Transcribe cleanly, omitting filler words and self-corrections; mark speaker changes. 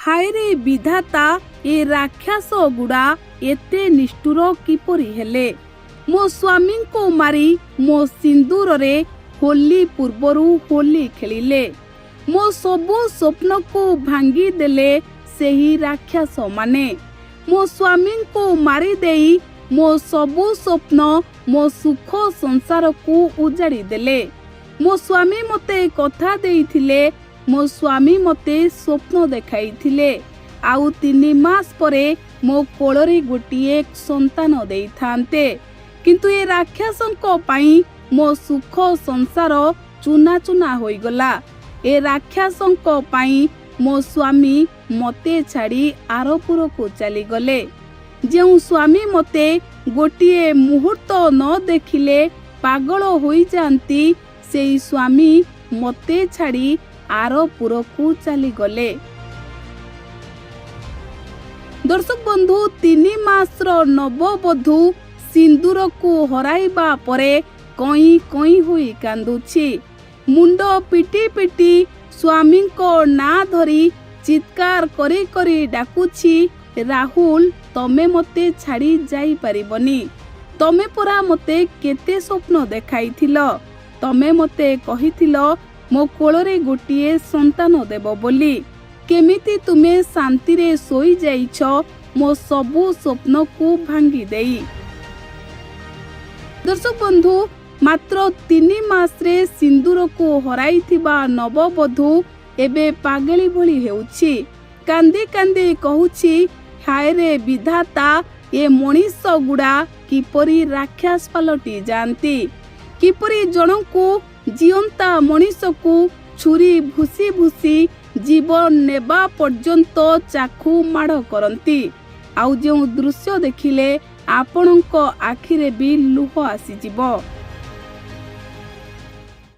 Speaker 1: ହାୟରେ ବିଧାତା ଏ ରାକ୍ଷସ ଗୁଡ଼ା ଏତେ ନିଷ୍ଠୁର କିପରି ହେଲେ? ମୋ ସ୍ୱାମୀଙ୍କୁ ମାରି ମୋ ସିନ୍ଦୁରରେ ହୋଲି ପୂର୍ବରୁ ହୋଲି ଖେଳିଲେ। ମୋ ସବୁ ସ୍ୱପ୍ନକୁ ଭାଙ୍ଗିଦେଲେ ସେହି ରାକ୍ଷସମାନେ। ମୋ ସ୍ୱାମୀଙ୍କୁ ମାରିଦେଇ ମୋ ସବୁ ସ୍ୱପ୍ନ ମୋ ସୁଖ ସଂସାରକୁ ଉଜାଡ଼ି ଦେଲେ। ମୋ ସ୍ୱାମୀ ମୋତେ କଥା ଦେଇଥିଲେ, ମୋ ସ୍ୱାମୀ ମୋତେ ସ୍ୱପ୍ନ ଦେଖାଇଥିଲେ, ଆଉ 3 ମାସ ପରେ ମୋ କୋଳରେ ଗୋଟିଏ ସନ୍ତାନ ଦେଇଥାନ୍ତେ। କିନ୍ତୁ ଏ ରାକ୍ଷସଙ୍କ ପାଇଁ ମୋ ସୁଖ ସଂସାର ଚୁନା ଚୁନା ହୋଇଗଲା। ଏ ରାକ୍ଷସଙ୍କ ପାଇଁ ମୋ ସ୍ୱାମୀ ମୋତେ ଛାଡ଼ି ଆରପୁରକୁ ଚାଲିଗଲେ। ଯେଉଁ ସ୍ୱାମୀ ମୋତେ ଗୋଟିଏ ମୁହୂର୍ତ୍ତ ନ ଦେଖିଲେ ପାଗଳ ହୋଇଯାଆନ୍ତି, ସେଇ ସ୍ୱାମୀ ମୋତେ ଛାଡ଼ି ଆରପୁରକୁ ଚାଲିଗଲେ। ଦର୍ଶକ ବନ୍ଧୁ, 3 ମାସର ନବବଧୂ ସିନ୍ଦୁରକୁ ହରାଇବା ପରେ କଇଁ କଇଁ ହୋଇ କାନ୍ଦୁଛି। ମୁଣ୍ଡ ପିଟି ପିଟି ସ୍ୱାମୀଙ୍କ ନାଁ ଧରି ଚିତ୍କାର କରି କରି ଡାକୁଛି, ରାହୁଲ, ତମେ ମୋତେ ଛାଡ଼ି ଯାଇପାରିବନି। ତମେ ପରା ମୋତେ କେତେ ସ୍ୱପ୍ନ ଦେଖାଇଥିଲ। ତମେ ମୋତେ କହିଥିଲ ମୋ କୋଳରେ ଗୋଟିଏ ସନ୍ତାନ ଦେବ ବୋଲି। କେମିତି ତୁମେ ଶାନ୍ତିରେ ଶୋଇଯାଇଛ ମୋ ସବୁ ସ୍ୱପ୍ନକୁ ଭାଙ୍ଗି ଦେଇ। ଦର୍ଶକ ବନ୍ଧୁ, ମାତ୍ର 3 ମାସରେ ସିନ୍ଦୁରକୁ ହରାଇଥିବା ନବବଧୂ ଏବେ ପାଗଳି ଭଳି ହେଉଛି। କାନ୍ଦି କାନ୍ଦି କହୁଛି, ହାୟରେ ବିଧାତା, ଏ ମଣିଷ ଗୁଡ଼ା କିପରି ରାକ୍ଷସ ପାଲଟି ଯାଆନ୍ତି। କିପରି ଜଣକୁ ଜିଅନ୍ତା ମଣିଷକୁ ଛୁରୀ ଭୁସି ଭୁସି ଜୀବନ ନେବା ପର୍ଯ୍ୟନ୍ତ ଚାଖୁ ମାଡ଼ କରନ୍ତି। ଆଉ ଯେଉଁ ଦୃଶ୍ୟ ଦେଖିଲେ ଆପଣଙ୍କ ଆଖିରେ ବି ଲୁହ ଆସିଯିବ।